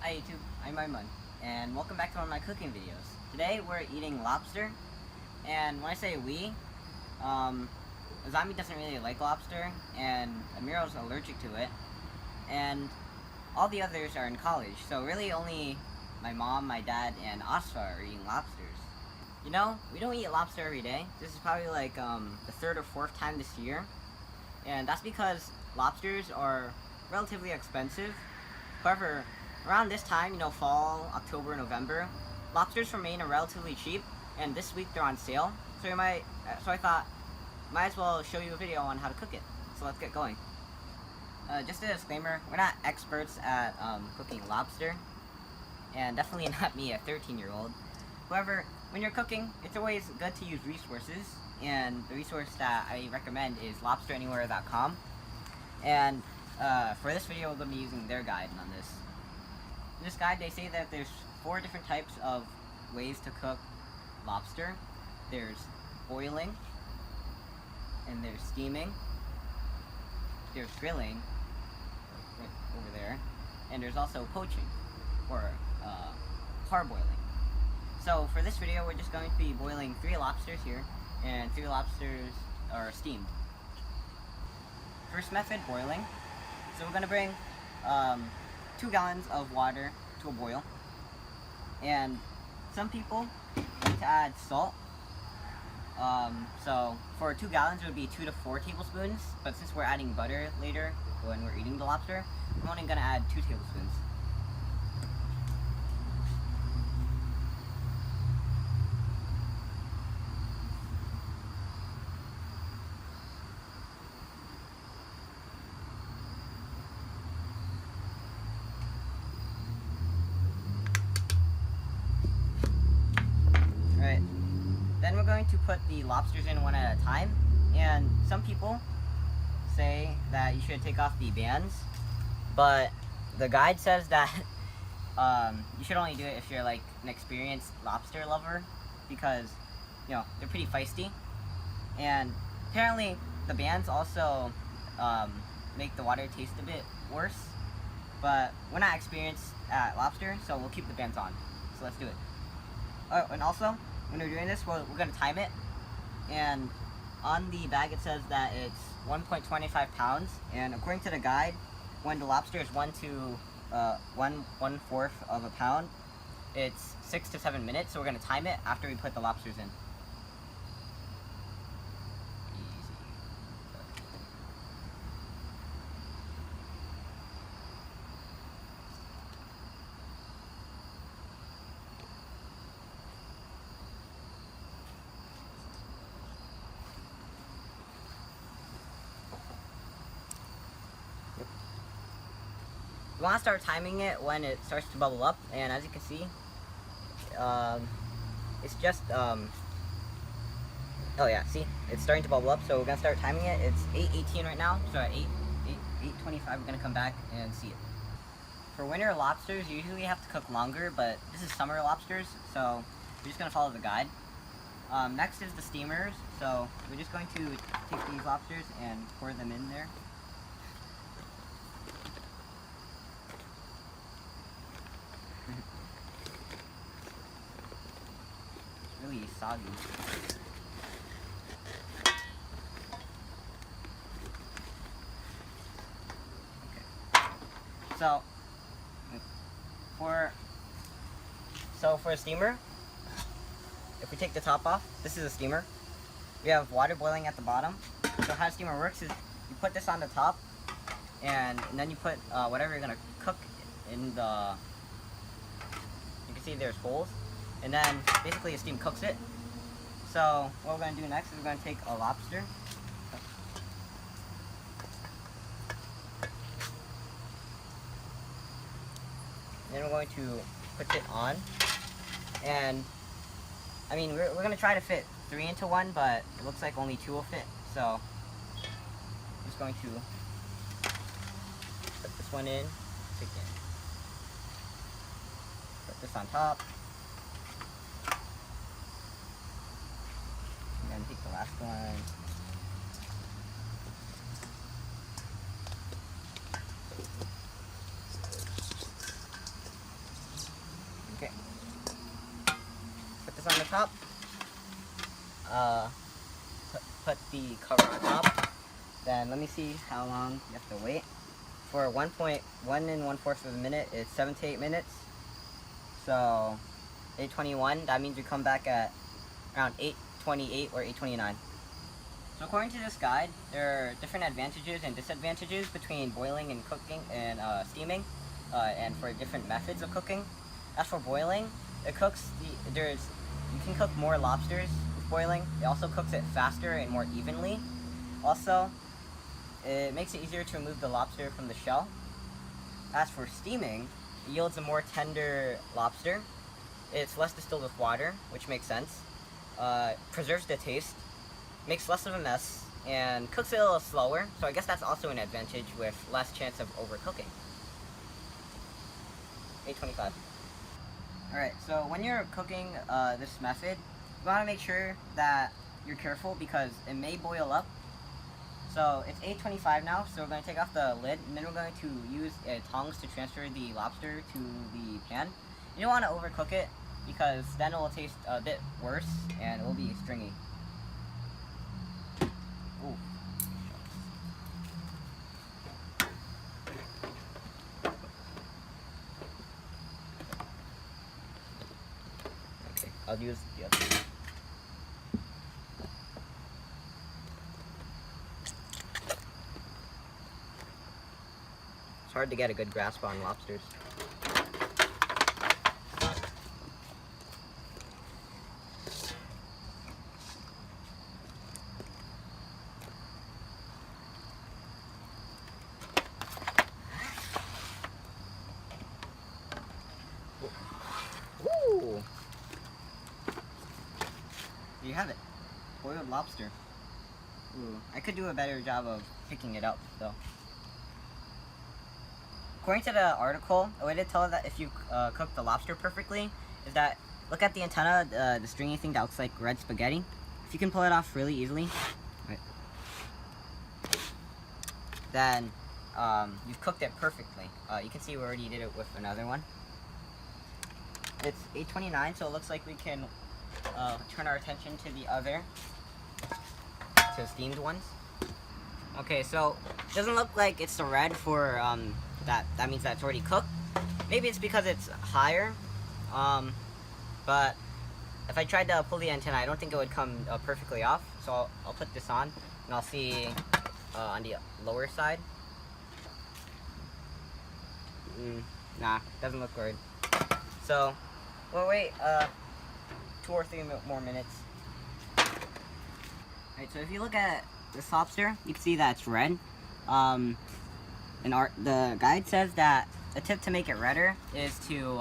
Hi YouTube, I'm Aiman, and welcome back to one of my cooking videos. Today we're eating lobster, and when I say we, Azami doesn't really like lobster, and Amiro's allergic to it, and all the others are in college, so really only my mom, my dad, and Asfa are eating lobsters. You know, we don't eat lobster every day. This is probably like the third or fourth time this year, and that's because lobsters are relatively expensive. However, around this time, you know, fall, October, November, lobsters from Maine are relatively cheap, and this week they're on sale. So I thought, might as well show you a video on how to cook it. So let's get going. Just a disclaimer: we're not experts at cooking lobster, and definitely not me, a 13-year-old. However, when you're cooking, it's always good to use resources, and the resource that I recommend is lobsteranywhere.com. And for this video, we're going to be using their guide on this. In this guide, they say that there's 4 different types of ways to cook lobster. There's boiling, and there's steaming, there's grilling, right over there, and there's also poaching, or parboiling. So for this video, we're just going to be boiling 3 lobsters here, and 3 lobsters are steamed. First method, boiling. So we're going to bring 2 gallons of water to a boil, and some people like to add salt. So for 2 gallons it would be 2 to 4 tablespoons, but since we're adding butter later when we're eating the lobster, I'm only going to add 2 tablespoons. Alright, then we're going to put the lobsters in one at a time, and some people say that you should take off the bands, but the guide says that you should only do it if you're like an experienced lobster lover, because you know they're pretty feisty, and apparently the bands also make the water taste a bit worse, but we're not experienced at lobster, so we'll keep the bands on. So let's do it. Oh, and also, when we're doing this, we're going to time it, and on the bag it says that it's 1.25 pounds, and according to the guide, when the lobster is 1/4 of a pound, it's 6 to 7 minutes, so we're going to time it after we put the lobsters in. We want to start timing it when it starts to bubble up, and as you can see, it's just, oh yeah, see, it's starting to bubble up, so we're going to start timing it. It's 8:18 right now, so at 8:25 we're going to come back and see it. For winter lobsters, you usually have to cook longer, but this is summer lobsters, so we're just going to follow the guide. Next is the steamers, so we're just going to take these lobsters and pour them in there. Really soggy. Okay. So for a steamer, if we take the top off, this is a steamer. We have water boiling at the bottom. So how a steamer works is you put this on the top, and then you put whatever you're gonna cook in the. You can see there's holes. And then basically the steam cooks it. So what we're going to do next is we're going to take a lobster. Then we're going to put it on. And I mean, we're going to try to fit 3 into 1, but it looks like only 2 will fit. So I'm just going to put this one in. Put this on top. And take the last one. top. Put the cover on top. Then let me see how long you have to wait. For 1.1 1/4 of a minute, it's 7 to 8 minutes. So 8:21, that means you come back at around 8:28 or 8:29. So according to this guide, there are different advantages and disadvantages between boiling and cooking and steaming, and for different methods of cooking. As for boiling, it cooks you can cook more lobsters with boiling. It also cooks it faster and more evenly. Also, it makes it easier to remove the lobster from the shell. As for steaming, it yields a more tender lobster. It's less distilled with water, which makes sense. Preserves the taste, makes less of a mess, and cooks it a little slower. So I guess that's also an advantage with less chance of overcooking. 8:25. Alright, so when you're cooking this method, you want to make sure that you're careful because it may boil up. So it's 8:25 now, so we're going to take off the lid, and then we're going to use tongs to transfer the lobster to the pan. You don't want to overcook it because then it will taste a bit worse and it will be stringy. Ooh. Okay, I'll use the other one. It's hard to get a good grasp on lobsters. Ooh. There you have it. Boiled lobster. Ooh, I could do a better job of picking it up though. According to the article, a way to tell that if you cook the lobster perfectly is that look at the antenna, the stringy thing that looks like red spaghetti. If you can pull it off really easily, right, then you've cooked it perfectly. You can see we already did it with another one. It's 8:29, so it looks like we can turn our attention to the other, to steamed ones. Okay, so it doesn't look like it's the red for that means that it's already cooked. Maybe it's because it's higher, but if I tried to pull the antenna, I don't think it would come perfectly off. So I'll put this on, and I'll see on the lower side. Nah, doesn't look good. So we'll wait 2 or 3 more minutes. Alright, so if you look at this lobster, you can see that it's red. The guide says that a tip to make it redder is to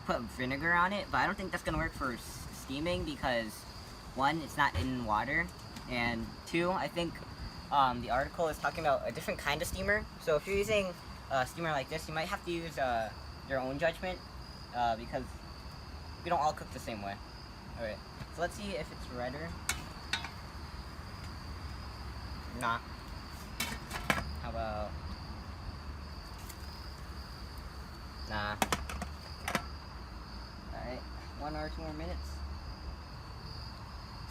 put vinegar on it, but I don't think that's gonna work for steaming because 1, it's not in water, and 2, I think the article is talking about a different kind of steamer. So if you're using a steamer like this, you might have to use your own judgment because we don't all cook the same way. Alright, so let's see if it's redder. Nah. How about... Nah. Alright, 1 or 2 more minutes.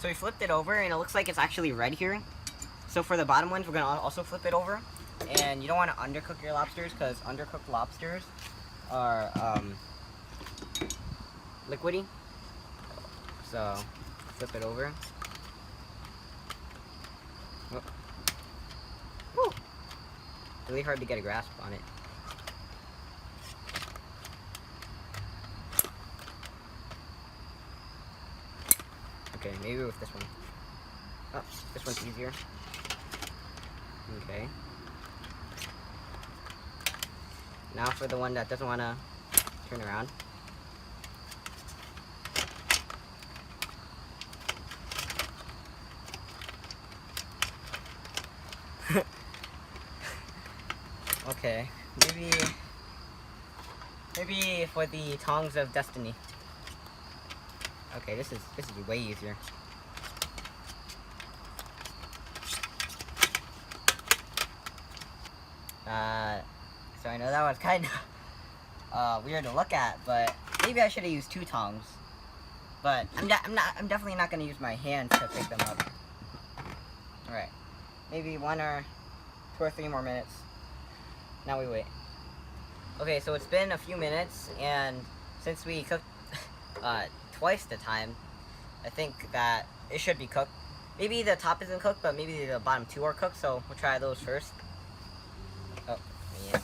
So we flipped it over and it looks like it's actually red here. So for the bottom ones, we're going to also flip it over. And you don't want to undercook your lobsters because undercooked lobsters are liquidy. So flip it over. Oh. Woo. Really hard to get a grasp on it. Okay, maybe with this one. Oh, this one's easier. Okay. Now for the one that doesn't want to turn around. Okay, maybe for the tongs of destiny. Okay, this is way easier. So I know that was kind of weird to look at, but maybe I should have used 2 tongs. but I'm definitely not gonna use my hands to pick them up. All right, maybe 1 or 2 or 3 more minutes. Now we wait. Okay, so it's been a few minutes, and since we cooked twice the time, I think that it should be cooked. Maybe the top isn't cooked, but maybe the bottom 2 are cooked, so we'll try those first. Oh, yeah.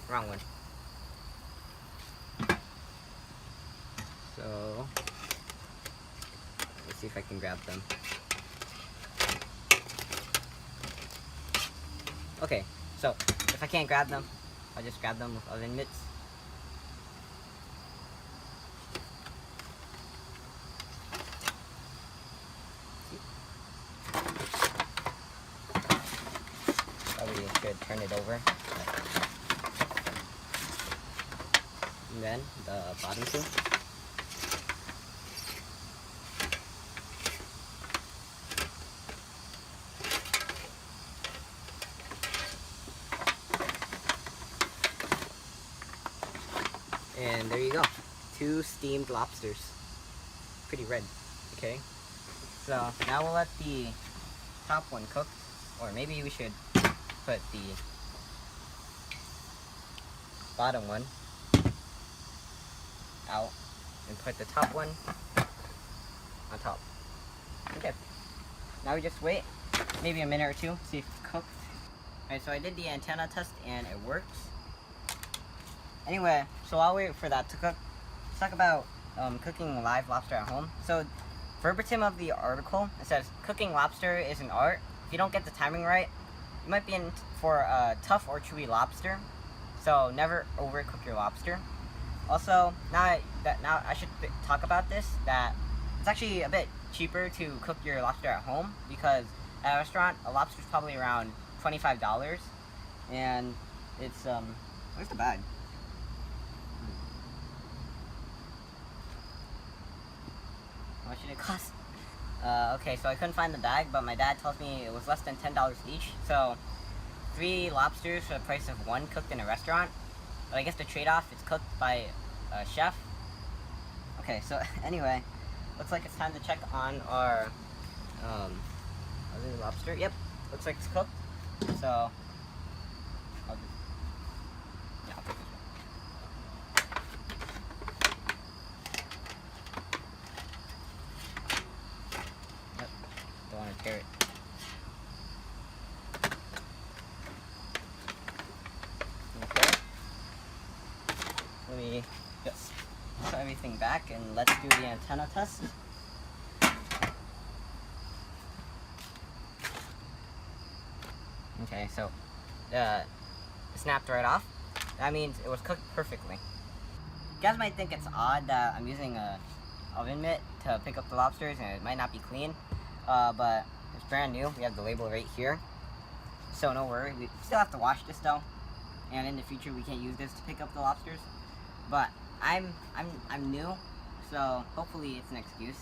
Wrong one. So, let's see if I can grab them. Okay, so if I can't grab them, I'll just grab them with oven mitts. Probably should turn it over. And then the bottom 2. And there you go. 2 steamed lobsters. Pretty red. Okay. So now we'll let the top one cook. Or maybe we should put the bottom one out and put the top one on top. Okay. Now we just wait maybe a minute or 2, see if it's cooked. Alright, so I did the antenna test and it works. Anyway, so I'll wait for that to cook. Let's talk about cooking live lobster at home. So, verbatim of the article, it says, cooking lobster is an art. If you don't get the timing right, you might be in for a tough or chewy lobster. So, never overcook your lobster. Also, now I should talk about this, that it's actually a bit cheaper to cook your lobster at home, because at a restaurant, a lobster is probably around $25, and it's, where's the bag? How much did it cost? Okay, so I couldn't find the bag, but my dad tells me it was less than $10 each. So 3 lobsters for the price of 1 cooked in a restaurant. But I guess the trade-off is cooked by a chef. Okay, so anyway, looks like it's time to check on our other lobster. Yep, looks like it's cooked. So I'll take this one. Don't want to tear it. Okay. Let me just put everything back and let's do the antenna test. Okay, so it snapped right off. That means it was cooked perfectly. You guys might think it's odd that I'm using a oven mitt to pick up the lobsters and it might not be clean. But it's brand new. We have the label right here, so no worry. We still have to wash this though, and in the future we can't use this to pick up the lobsters. But I'm new, so hopefully it's an excuse.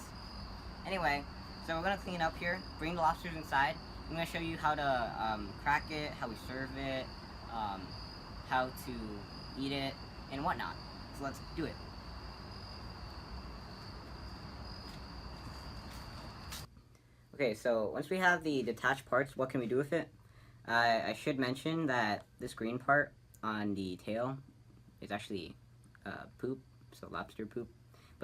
Anyway, so we're gonna clean up here, bring the lobsters inside. I'm gonna show you how to crack it, how we serve it, how to eat it, and whatnot. So let's do it. Okay, so once we have the detached parts, what can we do with it? I should mention that this green part on the tail is actually poop, so lobster poop.